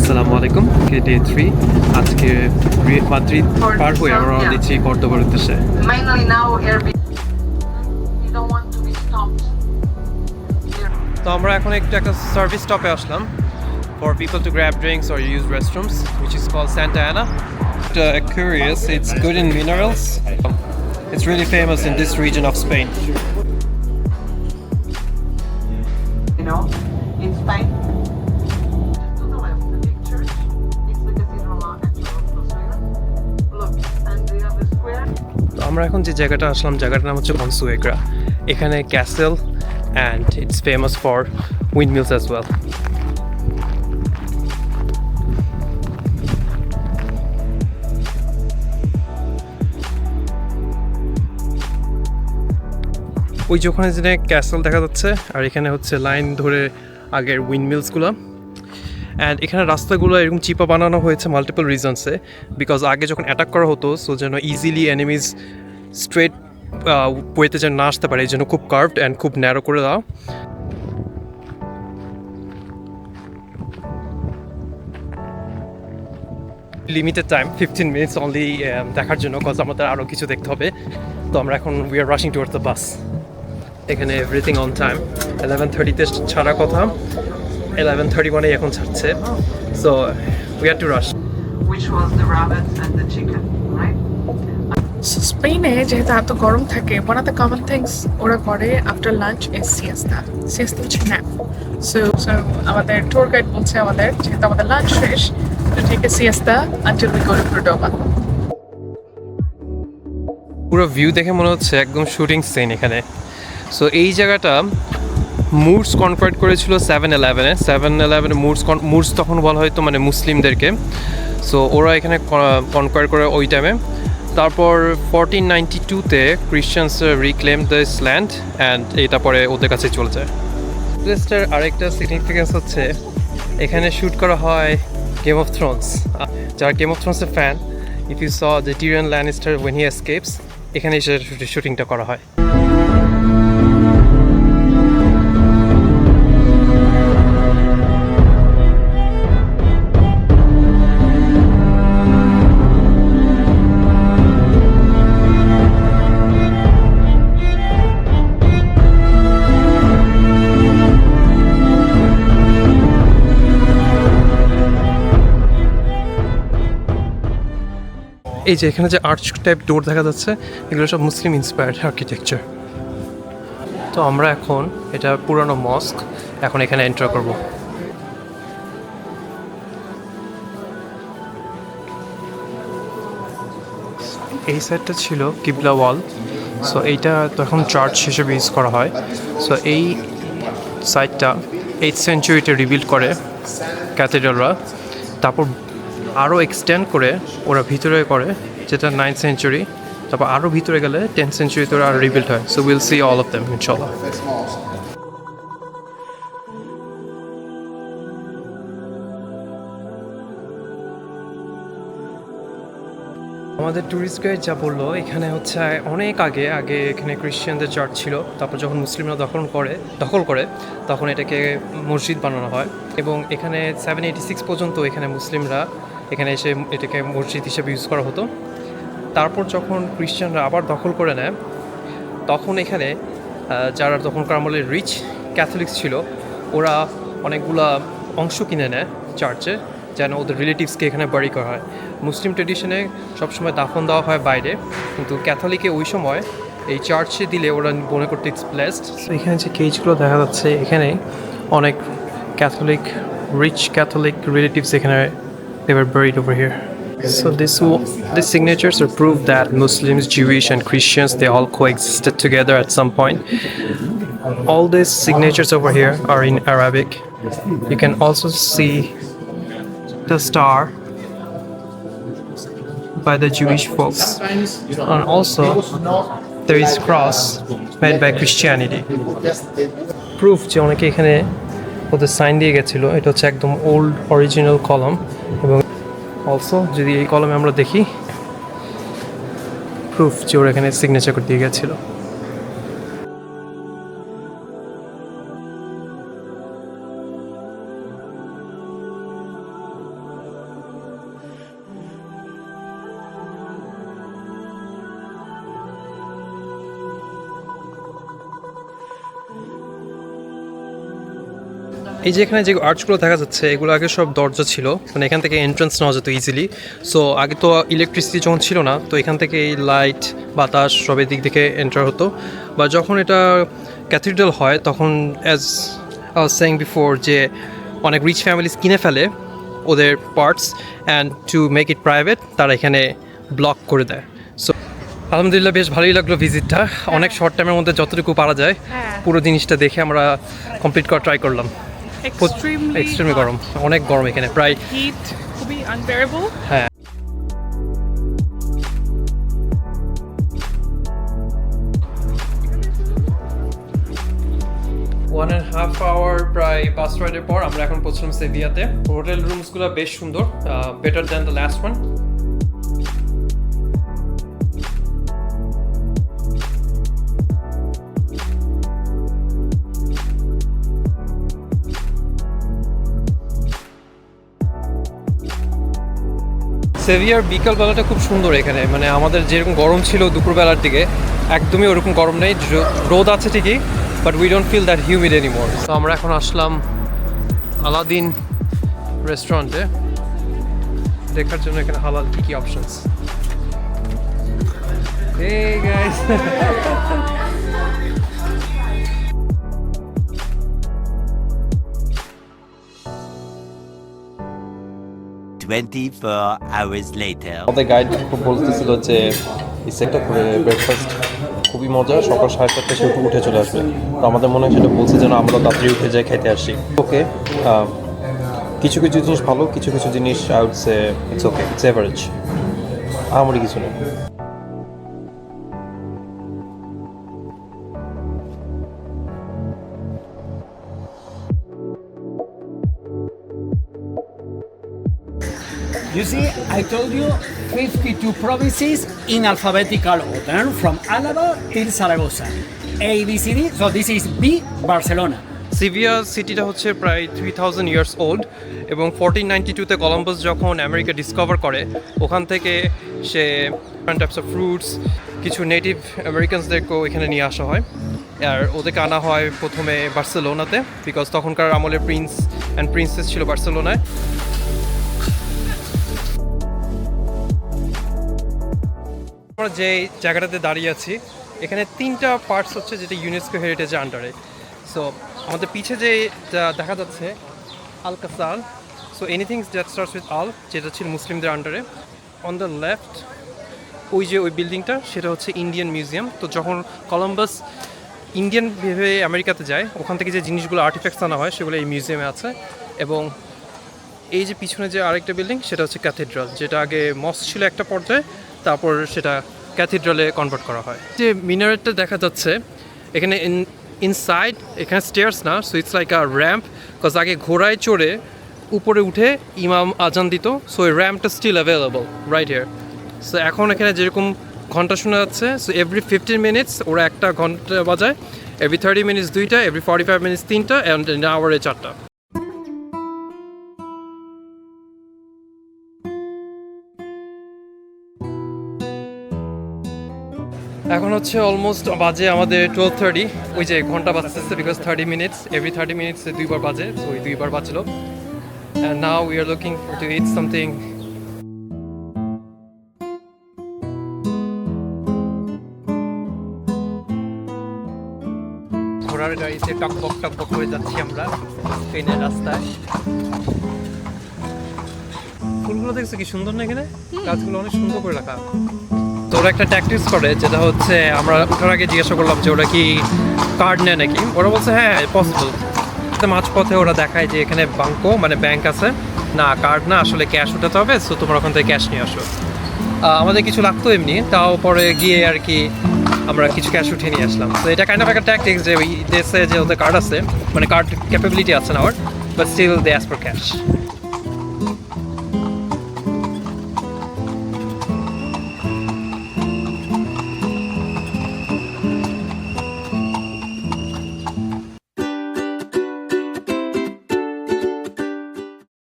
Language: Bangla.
আসসালামু আলাইকুম ডে 3 আজকে মাদ্রিদ পার হয়ে আমরা রওনা দিচ্ছি কর্দোবার উদ্দেশ্যে। Mainly now Airbnb. You don't want to be stopped. তো আমরা এখন একটা সার্ভিস স্টপে আসলাম for people to grab drinks or use restrooms, which is called Santa Ana. Curious, it's good in minerals. It's really famous in this region of Spain. You know, in Spain. To the left, the big church. It's the Cathedral of Sweden. Look, and the other square. তো আমরা এখন যে জায়গাটা আসলাম জায়গাটার নাম হচ্ছে কনসুয়েগ্রা। এখানে castle and it's famous for windmills as well. ওই যে ওখানে যে ক্যাসেল দেখা যাচ্ছে আর এখানে হচ্ছে লাইন ধরে আগের উইন্ডমিলসগুলো। অ্যান্ড এখানে রাস্তাগুলো এরকম চিপা বানানো হয়েছে মাল্টিপল রিজনসে, বিকজ আগে যখন অ্যাটাক করা হতো সো যেন ইজিলি এনিমিজ স্ট্রেট ওয়েতে যেন না আসতে পারে, এই জন্য খুব কার্ভড অ্যান্ড খুব ন্যারো করে দেওয়া। লিমিটেড টাইম 15 মিনিটস অনলি দেখার জন্য, কজ আমাদের আরও কিছু দেখতে হবে। তো আমরা এখন we are rushing towards the bus. এখানে এভরিথিং অন টাইম, 11:30-তে ছাড়া কথা, 11:31-এ এখন ছাড়ছে। So we had to rush. Which was the rabbit and the chicken, right? স্পেনে যেহেতু এত গরম থাকে, one of the common things ওরা করে আফটার লাঞ্চ ইজ সিয়েস্তা। সিয়েস্তা হচ্ছে ন্যাপ। সো আমাদের ট্যুর গাইড বলছে আমাদের যেহেতু আমাদের লাঞ্চ শেষ, to take a siesta until we go to Cordoba. পুরো ভিউ দেখে মনে হচ্ছে একদম শুটিং সিন এখানে। সো এই জায়গাটা মুরস কনভার্ট করেছিল 7-11-এ। 7-11-এ মুরস তখন বলা হয়তো মানে মুসলিমদেরকে। সো ওরা এখানে কনভার্ট করে ওই টাইমে। তারপর 1492-তে Christians reclaim this land and এটা পরে ওদের কাছে চলে যায়। প্লেসটার আরেকটা সিগনিফিকেন্স হচ্ছে এখানে শ্যুট করা হয় গেম অফ থ্রোনস। যারা গেম অফ থ্রোনসের fan, if you saw the Tyrion Lannister when he escapes, এখানে এসে শুটিংটা করা হয়। এই যে এখানে যে আর্চ টাইপ ডোর দেখা যাচ্ছে, এগুলো সব মুসলিম ইন্সপায়ার্ড আর্কিটেকচার। তো আমরা এখন, এটা পুরানো মস্ক, এখন এখানে এন্টার করব। এই সাইডটা ছিল কিবলা ওয়াল, সো এইটা তখন চার্চ হিসেবে ইউজ করা হয়। সো এই সাইডটা 8th সেঞ্চুরিতে রিবিল্ড করে ক্যাথেড্রালরা, তারপর আরও এক্সটেন্ড করে ওরা ভিতরে করে, যেটা 9th সেঞ্চুরি। তারপর আরও ভিতরে গেলে 10th সেঞ্চুরিতে ওরা আরও রিবিল্ড হয়। So will see all of them ইনশাল্লাহ। আমাদের ট্যুরিস্ট গাইড যা বললো, এখানে হচ্ছে অনেক আগে এখানে ক্রিশ্চিয়ানদের চার্চ ছিল, তারপর যখন মুসলিমরা দখল করে তখন এটাকে মসজিদ বানানো হয়। এবং এখানে 786 পর্যন্ত এখানে মুসলিমরা এখানে এসে এটাকে মসজিদ হিসেবে ইউজ করা হতো। তারপর যখন ক্রিশ্চিয়ানরা আবার দখল করে নেয়, তখন এখানে যারা তখনকার আমলে রিচ ক্যাথলিক্স ছিল, ওরা অনেকগুলা অংশ কিনে নেয় চার্চে, যেন ওদের রিলেটিভসকে এখানে বাড়ি করা হয়। মুসলিম ট্রেডিশনে সবসময় দাফন দেওয়া হয় বাইরে, কিন্তু ক্যাথলিকে ওই সময় এই চার্চে দিলে ওরা মনে করতে ইটস ব্লেসড। এখানে যে কেজগুলো দেখা যাচ্ছে, এখানে অনেক ক্যাথলিক রিচ ক্যাথলিক রিলেটিভস এখানে they were buried over here. So these signatures are proof that Muslims, Jewish and Christians, they all coexisted together at some point. All these signatures over here are in Arabic. You can also see the star by the Jewish folks, and also there is cross made by Christianity. Proof যে অনেকে এখানে ওদের সাইন দিয়ে গেছিলো। এটা হচ্ছে একদম ওল্ড অরিজিনাল কলম। এবং অলসো যদি এই কলমে আমরা দেখি, প্রুফ যে ওরা এখানে সিগনেচার করে দিয়ে গেছিলো। এই যে এখানে যে আর্চগুলো দেখা যাচ্ছে এগুলো আগে সব দরজা ছিল, মানে এখান থেকে এন্ট্রান্স নেওয়া যেত ইজিলি। সো আগে তো ইলেকট্রিসিটি যখন ছিল না, তো এখান থেকে এই লাইট বাতাস সবের দিক থেকে এন্টার হতো। বা যখন এটা ক্যাথিড্রাল হয় তখন as I was saying before যে অনেক রিচ ফ্যামিলিজ কিনে ফেলে ওদের parts and to make it private তারা এখানে ব্লক করে দেয়। সো আলহামদুলিল্লাহ বেশ ভালোই লাগলো ভিজিটটা, অনেক শর্ট টাইমের মধ্যে যতটুকু পারা যায় পুরো জিনিসটা দেখে আমরা কমপ্লিট করা ট্রাই করলাম। এক্সট্রিমলি গরম, অনেক গরম এখানে, প্রায় হিট খুবই আনবেয়ারেবল। হ্যাঁ। ওয়ান অ্যান্ড হাফ আওয়ার প্রায় বাস রাইডের পর আমরা এখন পৌঁছলাম সেভিয়াতে। হোটেল রুমসগুলো বেশ সুন্দর, better than the last one. Seville বিকালবেলাটা খুব সুন্দর এখানে, মানে আমাদের যেরকম গরম ছিল দুপুরবেলার দিকে একদমই ওরকম গরম নেই, রোদ আছে ঠিকই, but we don't feel that humid anymore. তো আমরা এখন আসলাম আলাদিন রেস্টুরেন্টে দেখার জন্য এখানে হালাল কী কী options. Hey guys! 24 hours later. আমাদের গাইড বলতেছিল যে এই সেক্টর করে ব্রেকফাস্ট খুবই মজা, সকাল 7:30 সে উঠে চলে আসবে। তো আমাদের মনে হয় সেটা বলছে যেন আমরা তাড়াতাড়ি উঠে যাই খাইতে আসি। ওকে, কিছু কিছু জিনিস ভালো, কিছু কিছু জিনিস I would say it's okay, it's average, আমার কিছু নেই। You see, I told you 52 provinces in alphabetical order from Álava till Zaragoza. A, B, C, D. So this is B, Barcelona. সিভিয়া সিটিটা হচ্ছে প্রায় 3000 ইয়ার্স ওল্ড এবং 1492-তে কলম্বাস যখন আমেরিকা ডিসকভার করে ওখান থেকে সে ডিফারেন্ট টাইপস অফ ফ্রুটস, কিছু নেটিভ আমেরিকানসদেরকেও এখানে নিয়ে আসা হয়। আর ওদেরকে আনা হয় প্রথমে বার্সেলোনাতে, বিকজ তখনকার আমলে প্রিন্স অ্যান্ড প্রিন্সেস ছিল বার্সেলোনায়। আমরা যে জায়গাটাতে দাঁড়িয়ে আছি এখানে 3টা পার্টস হচ্ছে যেটা ইউনেস্কো হেরিটেজের আন্ডারে। সো আমাদের পিছে যে দেখা যাচ্ছে Alcazar, so anything that starts with Al, যেটা ছিল মুসলিমদের আন্ডারে। অন দ্য লেফট ওই যে ওই বিল্ডিংটা সেটা হচ্ছে ইন্ডিয়ান মিউজিয়াম। তো যখন কলম্বাস ইন্ডিয়ান ভেবে আমেরিকাতে যায় ওখান থেকে যে জিনিসগুলো আর্টিফ্যাক্টস আনা হয় সেগুলো এই মিউজিয়ামে আছে। এবং এই যে পিছনে যে আরেকটা বিল্ডিং সেটা হচ্ছে ক্যাথিড্রাল, যেটা আগে মস্ক ছিল একটা পর্যায়ে, তারপর সেটা ক্যাথিড্রালে কনভার্ট করা হয়। যে মিনারেটটা দেখা যাচ্ছে এখানে ইনসাইড, এখানে স্টেয়ার্স না, so it's like a ramp, because আগে ঘোড়ায় চড়ে উপরে উঠে ইমাম আজান দিত। সো এই র্যাম্পটা still available right here. So এখন এখানে যেরকম ঘন্টা শোনা যাচ্ছে, সো এভরি 15 মিনিটস ওরা একটা ঘন্টা বাজায়, এভরি 30 মিনিটস 2টা, এভরি 45 মিনিটস 3টা, অ্যান্ড আওয়ারে 4টা। এখন হচ্ছে অলমোস্ট বাজে আমাদের 12:30, ওই যে ঘন্টা বাজতেছে, বিকজ 30 মিনিটস, এভরি 30 মিনিটসে 2বার বাজে, সো ওই 2বার বাজলো। And now we are looking to it something. ঘোড়ার গাড়িতে টকবক টকবক হয়ে যাচ্ছি আমরা স্পেনের রাস্তায়। ফুলগুলো দেখছো কি সুন্দর না, এখানে গাছগুলো অনেক সুন্দর করে রাখা। তো ওরা একটা ট্যাকটিক্স করে, যেটা হচ্ছে আমরা ওঠার আগে জিজ্ঞাসা করলাম যে ওরা কি কার্ড নেয় নাকি। ওরা বলছে হ্যাঁ পসিবল। মাঝপথে ওরা দেখায় যে এখানে বাঙ্কো মানে ব্যাংক আছে, না কার্ড না, আসলে ক্যাশ উঠাতে হবে, সো তোমরা ওখান থেকে ক্যাশ নিয়ে আসো। আমাদের কিছু লাগতো এমনি, তাও পরে গিয়ে আর কি আমরা কিছু ক্যাশ উঠিয়ে নিয়ে আসলাম। তো এটা কাইন্ড অফ একটা ট্যাকটিক্স যে ওই দেশে যে ওদের কার্ড আছে, মানে কার্ড ক্যাপাবিলিটি আছে না ওর, but still they ask for cash.